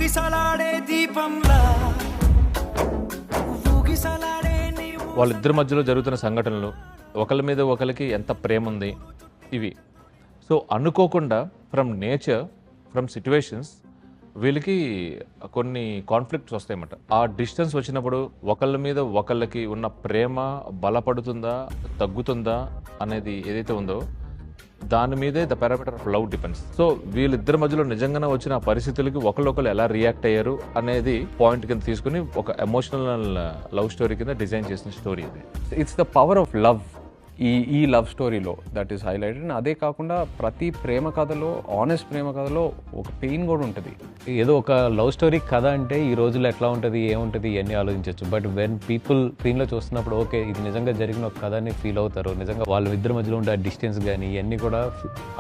ఊగిసలాడే దీపంలా ఊగిసలాడే నీవు. వాళ్ళిద్దరి మధ్యలో జరుగుతున్న సంఘటనలు, ఒకరి మీద ఒకరికి ఎంత ప్రేమ ఉంది, ఇవి సో అనుకోకుండా ఫ్రమ్ నేచర్, ఫ్రమ్ సిచ్యువేషన్స్ వీళ్ళకి కొన్ని కాన్ఫ్లిక్ట్స్ వస్తాయన్నమాట. ఆ డిస్టెన్స్ వచ్చినప్పుడు ఒకళ్ళ మీద ఒకళ్ళకి ఉన్న ప్రేమ బలపడుతుందా తగ్గుతుందా అనేది ఏదైతే ఉందో దాని మీదే the parameter of love depends. So వీళ్ళిద్దరి మధ్యలో నిజంగానే వచ్చిన పరిస్థితులకి ఒకళ్ళొకళ్ళు ఎలా రియాక్ట్ అయ్యారు అనేది పాయింట్ కింద తీసుకుని ఒక ఎమోషనల్ లవ్ స్టోరీ కింద డిజైన్ చేసిన స్టోరీ ఇది. It's the power of love ఈ లవ్ స్టోరీలో దట్ ఈస్ హైలైటెడ్. అదే కాకుండా ప్రతి ప్రేమ కథలో, ఆనెస్ట్ ప్రేమ కథలో ఒక పెయిన్ కూడా ఉంటుంది. ఏదో ఒక లవ్ స్టోరీ కథ అంటే ఈ రోజుల్లో ఎట్లా ఉంటుంది, ఏముంటుంది ఇవన్నీ ఆలోచించవచ్చు. బట్ వెన్ పీపుల్ స్క్రీన్లో చూస్తున్నప్పుడు ఓకే ఇది నిజంగా జరిగిన ఒక కథ అని ఫీల్ అవుతారు. నిజంగా వాళ్ళ ఇద్దరి మధ్యలో ఉండే డిస్టెన్స్ కానీ ఇవన్నీ కూడా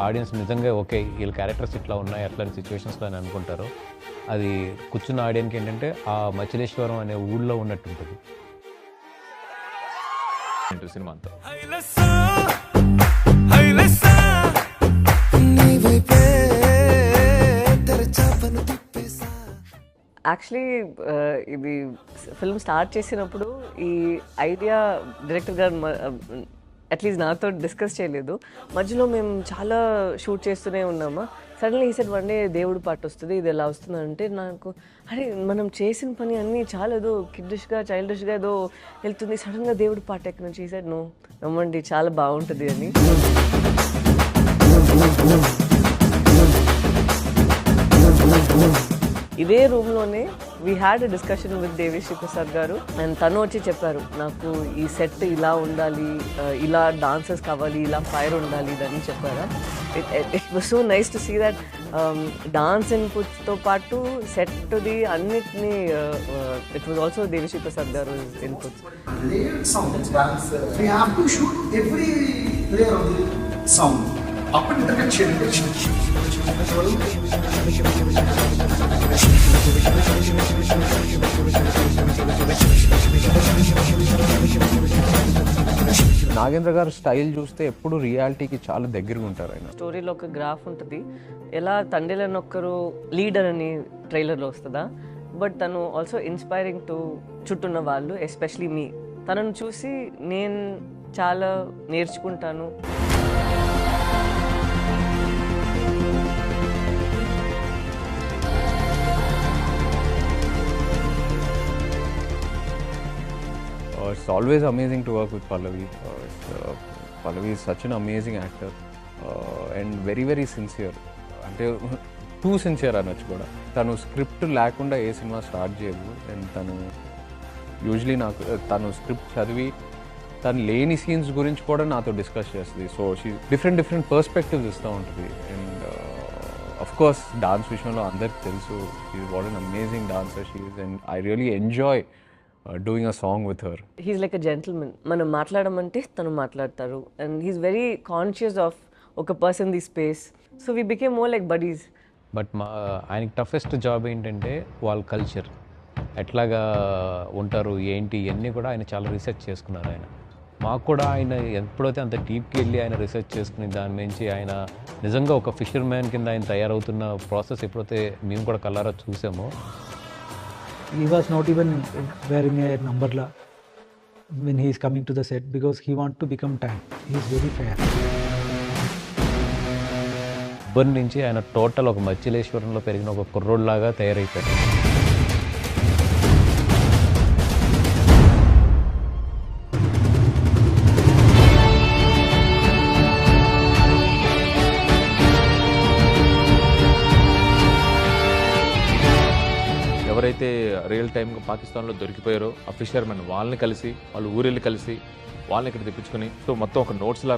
ఆడియన్స్ నిజంగా ఓకే వీళ్ళ క్యారెక్టర్స్ ఇట్లా ఉన్నాయి అట్లాంటి సిచ్యువేషన్స్లో అని అనుకుంటారు. అది కూర్చున్న ఆడియన్కి ఏంటంటే ఆ మచిలేశ్వరం అనే ఊళ్ళో ఉన్నట్టు ఉంటుంది సినిమా అంతా. యాక్చువల్లీ ఇది ఫిల్మ్ స్టార్ట్ చేసినప్పుడు ఈ ఐడియా డైరెక్టర్ గారు అట్లీస్ట్ నాతో డిస్కస్ చేయలేదు. మధ్యలో మేము చాలా షూట్ చేస్తూనే ఉన్నామా. సడన్లీ ఈ సెట్ వన్ డే దేవుడు పాట వస్తుంది, ఇది ఎలా వస్తుందంటే నాకు అరే మనం చేసిన పని అన్నీ చాలా ఏదో కిడ్డిష్గా చైల్డిష్గా ఏదో వెళ్తుంది, సడన్గా దేవుడు పాట ఎక్కడి నుంచి ఈ సెట్ నో నమ్మండి చాలా బాగుంటుంది అని. ఇదే రూమ్లోనే we had a discussion with Devi Sri Prasad garu and తను వచ్చి చెప్పారు నాకు ఈ సెట్ ఇలా ఉండాలి, ఇలా డాన్సర్స్ కావాలి, ఇలా ఫైర్ ఉండాలి ఇదని చెప్పారా. It was so nice to see that dance ఇన్పుట్స్తో పాటు సెట్ది అన్నిటినీ it was also Devi Sri Prasad garu inputs. Up and direction. Nagendra garu style చూస్తే ఎప్పుడు రియాలిటీకి చాలా దగ్గరగా ఉంటారు ఆయన. స్టోరీలో ఒక గ్రాఫ్ ఉంటుంది, ఎలా తండ్రిలని ఒక్కరు లీడర్ అని ట్రైలర్లో వస్తుందా, బట్ తను ఆల్సో ఇన్స్పైరింగ్ టు చుట్టూన్న వాళ్ళు, ఎస్పెషలీ మీ. తనను చూసి నేను చాలా నేర్చుకుంటాను. It's always amazing to work with Pallavi. Pallavi is such an amazing actor and very very sincere. అంటే టూ సిన్సియర్ అనొచ్చు కూడా. తను స్క్రిప్ట్ లేకుండా ఏ సినిమా స్టార్ట్ చేయదు. అండ్ తను యూజువలీ తను స్క్రిప్ట్ చదివి తను లేని సీన్స్ గురించి కూడా నాతో డిస్కస్ చేస్తుంది. సో షీ డిఫరెంట్ పర్స్పెక్టివ్స్ ఇస్తూ ఉంటుంది. అండ్ అఫ్ కోర్స్ డాన్స్ విషయంలో అందరికి తెలుసు she is what an amazing dancer she is. And I really enjoy doing a song with her. He's like a gentleman. మనం మాట్లాడమంటే తను మాట్లాడతారు and he's very conscious of ఒక person the space. So we became more like buddies. But ఆయనకి toughest job ఏంటంటే వాళ్ళ culture ఎట్లాగా ఉంటారు ఏంటి ఇవన్నీ కూడా ఆయన చాలా రీసెర్చ్ చేసుకున్నారు. ఆయన మాకు కూడా ఆయన ఎప్పుడైతే అంత డీప్కి వెళ్ళి ఆయన రీసెర్చ్ చేసుకుని దాని నుంచి ఆయన నిజంగా ఒక ఫిషర్ మ్యాన్ కింద ఆయన తయారవుతున్న ప్రాసెస్ ఎప్పుడైతే మేము కూడా కళ్ళారా చూసామో. He was not even wearing a numberla when he is coming to the set because he wants to become tan. He is very fair. Bun నుంచి ఆయన టోటల్ ఒక మచిలేశ్వరంలో పెరిగిన ఒక కుర్రోడ్లాగా తయారైపోయాడు. ఎవరైతే రియల్ టైమ్గా పాకిస్తాన్లో దొరికిపోయారో ఆ ఫిషర్మెన్ వాళ్ళని కలిసి వాళ్ళు ఊరెళ్ళి కలిసి వాళ్ళని ఇక్కడ తెప్పించుకొని సో మొత్తం ఒక నోట్స్ లాగా